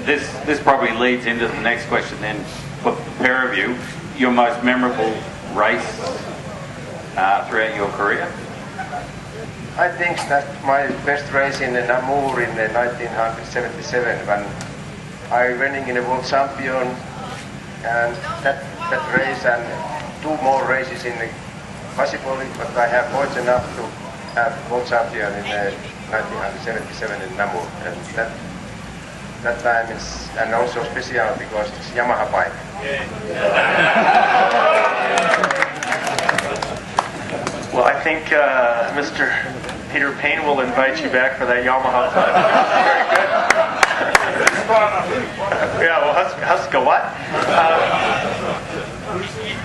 this probably leads into the next question then for the pair of you. Your most memorable race throughout your career? I think that my best race in Namur in 1977 when I winning in a world champion, and that race and 2 more races in the possibly, but I have fortunate enough to have world champion in 1977 in Namur, and that time is and also special because it's Yamaha bike. Well, I think Mr. Peter Payne will invite you back for that Yamaha time. Very good. Yeah, well, Huska what?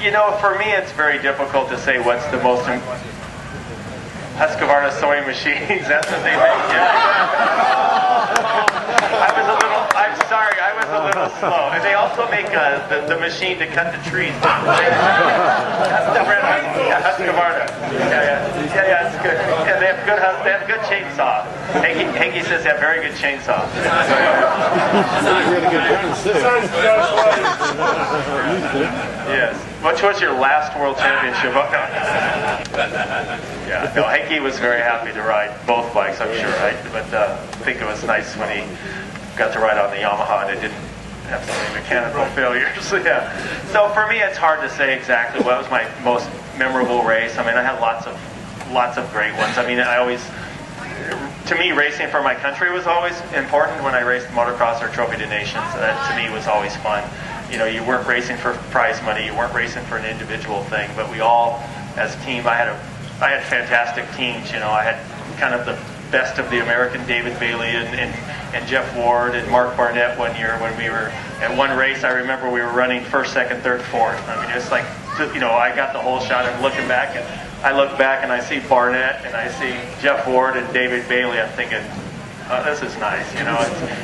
You know, for me, it's very difficult to say what's the most Husqvarna sewing machines. That's what they make. I'm sorry, I was a little slow. And they also make the machine to cut the trees. Husqvarna. Yeah, it's good. Yeah, they have good chainsaw. Heiki says they have very good chainsaw. Yes. Which was your last world championship? Yeah, no, Heiki was very happy to ride both bikes, I'm sure, right? But I think it was nice when he got to ride on the Yamaha and it didn't have so many mechanical failures. Yeah. So for me, it's hard to say exactly what was my most memorable race. I mean, I had lots of great ones. I mean, to me, racing for my country was always important. When I raced motocross or Trophy to Nations, that to me was always fun. You know, you weren't racing for prize money, you weren't racing for an individual thing, but we all, as a team, I had fantastic teams. You know, I had kind of the best of the American David Bailey and Jeff Ward and Mark Barnett one year when we were at one race. I remember we were running first, second, third, fourth. I mean, it's like, you know, I got the whole shot. I'm looking back, and I look back and I see Barnett and I see Jeff Ward and David Bailey. I'm thinking, oh, this is nice, you know.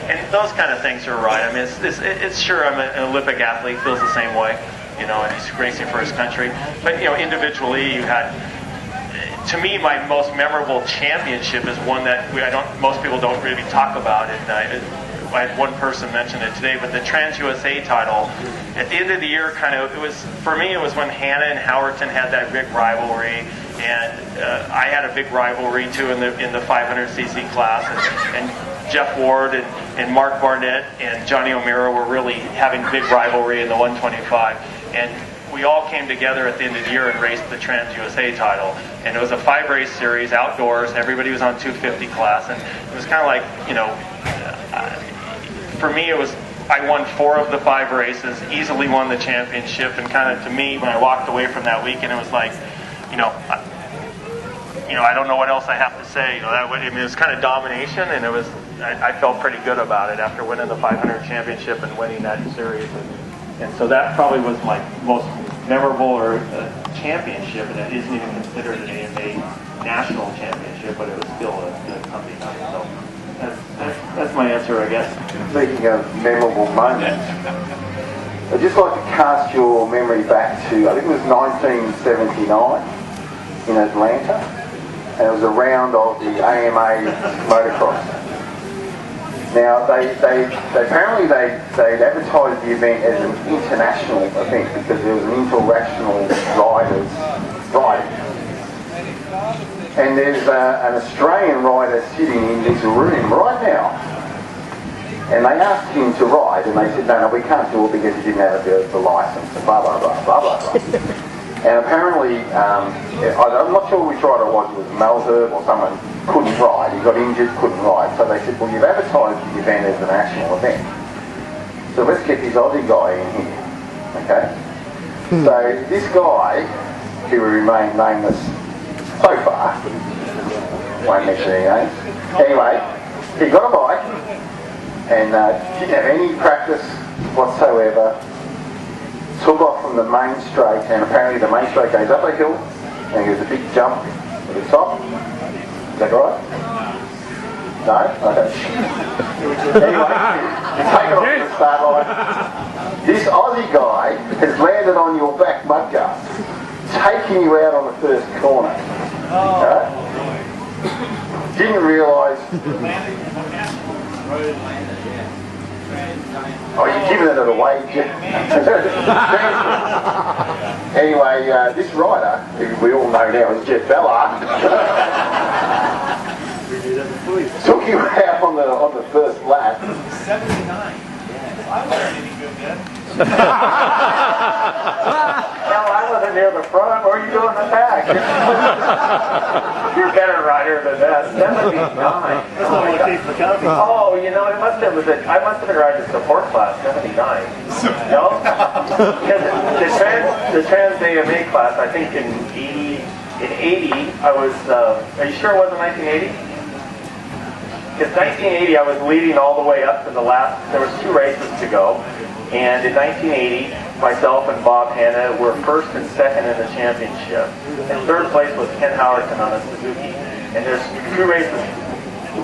And those kind of things are right. I mean, it's sure I'm an Olympic athlete, feels the same way, you know, and he's racing for his country. But, you know, individually, you had. To me, my most memorable championship is one that most people don't really talk about. And I had one person mention it today, but the Trans USA title at the end of the year, for me, it was when Hannah and Howerton had that big rivalry, and I had a big rivalry too in the 500cc class, and Jeff Ward and Mark Barnett and Johnny O'Meara were really having big rivalry in the 125, and we all came together at the end of the year and raced the Trans USA title. And it was a 5-race series, outdoors. Everybody was on 250 class. And it was kind of like, you know, for me it was, I won 4 of the 5 races, easily won the championship. And kind of to me, when I walked away from that weekend, it was like, I don't know what else I have to say. You know, it was kind of domination, and I felt pretty good about it after winning the 500 championship and winning that series. And so that probably was my most memorable championship, and it isn't even considered an AMA national championship, but it was still a company night. So that's my answer, I guess. Speaking of memorable moments, I'd just like to cast your memory back to, I think it was 1979 in Atlanta, and it was a round of the AMA motocross. Now, they apparently they'd advertised the event as an international event because there was an international riders riding. And there's an Australian rider sitting in this room right now. And they asked him to ride, and they said, no, we can't do it because he didn't have the license, and blah, blah, blah, blah, blah, blah. And apparently, I'm not sure which rider it was Malherbe or someone couldn't ride. He got injured, couldn't ride. So they said, well, you've advertised the event as a national event. So let's get this Aussie guy in here. Okay? So this guy, who will remain nameless so far, won't mention any names. Anyway, he got a bike and didn't have any practice whatsoever. Took off from the main straight, and apparently the main straight goes up a hill, and there's a big jump to the top. Is that right? No? Okay. Anyway, you take it off the start line. This Aussie guy has landed on your back mudguard, taking you out on the first corner. Okay? Didn't realise. Oh, you're giving it away, Jeff. Anyway, this rider, who we all know now is Jeff Ballard, took you out on the first lap. 79. I wasn't any good then. No, I wasn't near the front, or you go in the back. You're a better rider than that. 79. Oh, you know, I must have been riding the support class, 79. No? Because the Trans AMA class, I think in 80, I was, are you sure it wasn't 1980? Because 1980, I was leading all the way up to the last, there was 2 races to go. And in 1980, myself and Bob Hanna were first and second in the championship. And third place was Ken Howerton on a Suzuki. And there's 2 races,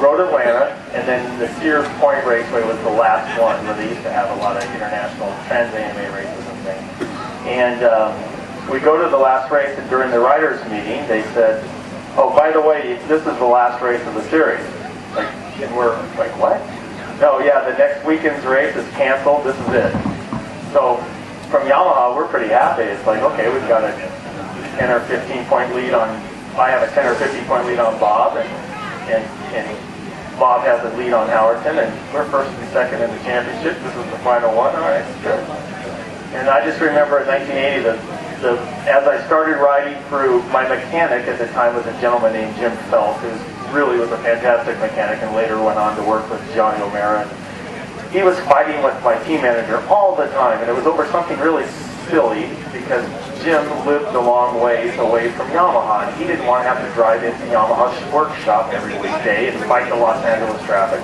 Road Atlanta, and then the Sears Point Raceway was the last one, where they used to have a lot of international Trans-AMA races and things. And we go to the last race, and during the riders' meeting, they said, oh, by the way, this is the last race of the series. And we're like, what? No, yeah, the next weekend's race is canceled. This is it. So from Yamaha, we're pretty happy. It's like, okay, we've got a 10 or 15 point lead on, I have a 10 or 15 point lead on Bob, and Bob has a lead on Howerton, and we're first and second in the championship. This is the final one. All right, good. And I just remember in 1980, as I started riding through, my mechanic at the time was a gentleman named Jim Felt, who really was a fantastic mechanic and later went on to work with Johnny O'Mara. He was fighting with my team manager all the time, and it was over something really silly because Jim lived a long ways away from Yamaha, and he didn't want to have to drive into Yamaha's workshop every weekday and fight the Los Angeles traffic.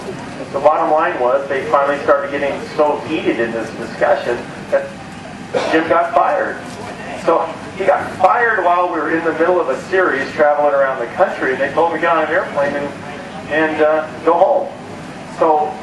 The bottom line was they finally started getting so heated in this discussion that Jim got fired. So he got fired while we were in the middle of a series traveling around the country, and they told me to get on an airplane and go home. So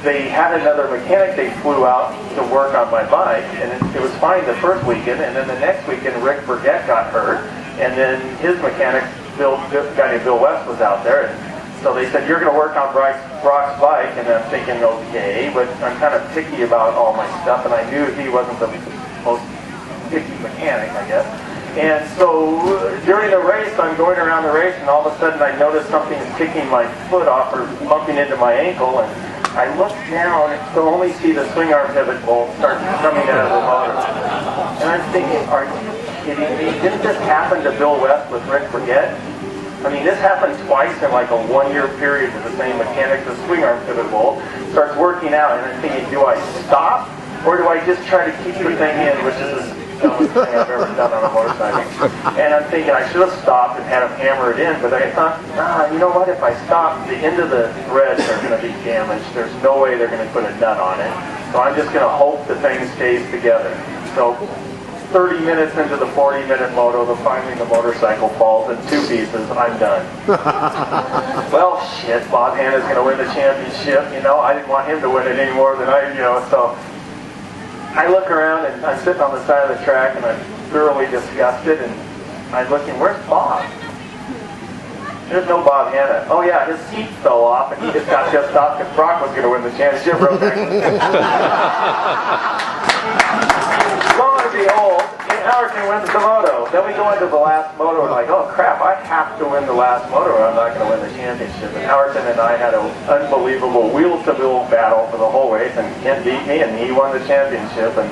they had another mechanic they flew out to work on my bike, and it was fine the first weekend, and then the next weekend Rick Burgett got hurt, and then his mechanic, a guy named Bill West, was out there, and so they said, you're going to work on Broc's bike, and I'm thinking, okay, but I'm kind of picky about all my stuff, and I knew he wasn't the most picky mechanic, I guess. And so during the race, I'm going around the race, and all of a sudden I notice something kicking my foot off or bumping into my ankle, and I look down and to only see the swing arm pivot bolt start coming out of the motor. And I'm thinking, are you kidding me? Didn't this happen to Bill West with Rick Burgett? I mean, this happened twice in like a 1-year period with the same mechanic. The swing arm pivot bolt starts working out, and I'm thinking, do I stop, or do I just try to keep the thing in, which is the dumbest thing I've ever done on a motorcycle. And I'm thinking I should have stopped and had him hammer it in, but I thought, you know what, if I stop, the end of the threads are going to be damaged. There's no way they're going to put a nut on it. So I'm just going to hope the thing stays together. So 30 minutes into the 40-minute moto, finally the motorcycle falls in 2 pieces. I'm done. Well, shit, Bob Hanna's going to win the championship. You know, I didn't want him to win it any more than so I look around, and I'm sitting on the side of the track, and I'm thoroughly disgusted, and I'm looking, where's Bob? There's no Bob Hanna. Oh yeah, his seat fell off, and he just got pissed off because Broc was going to win the championship. Lo and behold, Howerton wins the moto. Then we go into the last moto, and like, oh crap, I have to win the last moto, or I'm not going to win the championship. And Howerton and I had an unbelievable wheel-to-wheel battle for the whole race, and Ken beat me, and he won the championship. And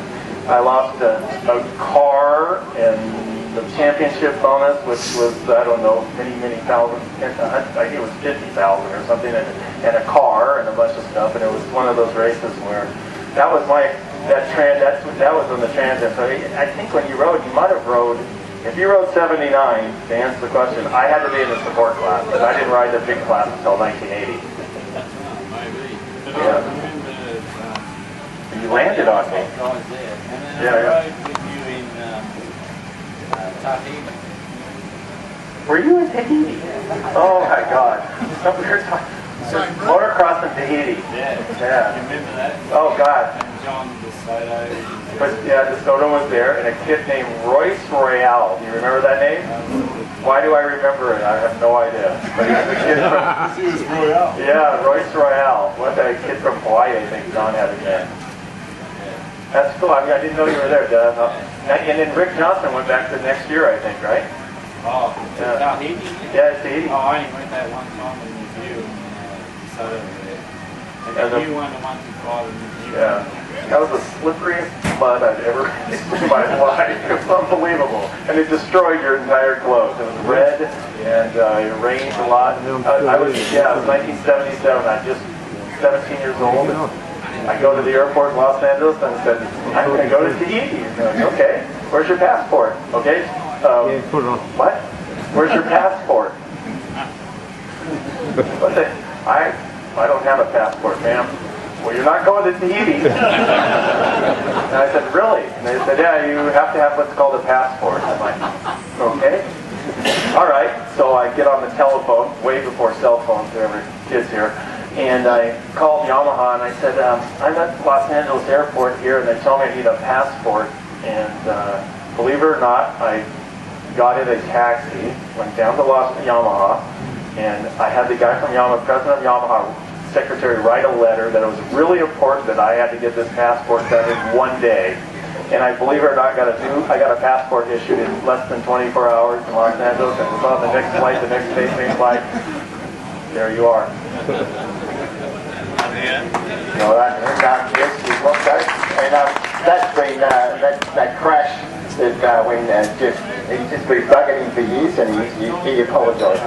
I lost a car and the championship bonus, which was, I don't know, many thousands. I think it was 50,000 or something, and a car and a bunch of stuff. And it was one of those races where that was that was on the Transit. So I think when you might have rode, if you rode 79, to answer the question, I had to be in the support class, because I didn't ride the big class until 1980. Yeah. You landed on me. Yeah. Were you in Tahiti? Oh my God. We were talking. Motocross in Tahiti. Yeah. You remember that? Oh God. And John DeSoto. But yeah, DeSoto was there, and a kid named Royce Royale. Do you remember that name? Why do I remember it? I have no idea. But he was a kid from... He was Royale. Yeah, Royce Royale. What a kid from Hawaii, I think John had a name. That's cool. I mean, I didn't know you were there, Dad. And then Rick Johnson went back the next year, I think, right? Oh, Yeah. Tahiti? Yeah, it's Tahiti. Oh, I only went that one time in review. So, and then you won the one before the review. Yeah. That was the slipperiest mud I've ever seen in my life. It was unbelievable. And it destroyed your entire clothes. It was red, and it rained a lot. I was 1977. I'm just 17 years old. I go to the airport in Los Angeles and said, I'm going to go to Tahiti. Okay. Where's your passport? Okay. What? Where's your passport? What the? I don't have a passport, ma'am. Well, you're not going to Tahiti. And I said, really? And they said, yeah, you have to have what's called a passport. I'm like, okay. All right. So I get on the telephone, way before cell phones, there were kids here. And I called Yamaha and I said, I'm at Los Angeles Airport here, and they told me I need a passport. And believe it or not, I got in a taxi, went down to Yamaha, and I had the guy from Yamaha, president of Yamaha, secretary, write a letter that it was really important that I had to get this passport done in one day. And I believe it or not, I got a passport issued in less than 24 hours in Los Angeles, and was on the next flight, the next same flight. There you are. No, that's been that crash that when he's just been bugging him for years, and he apologises.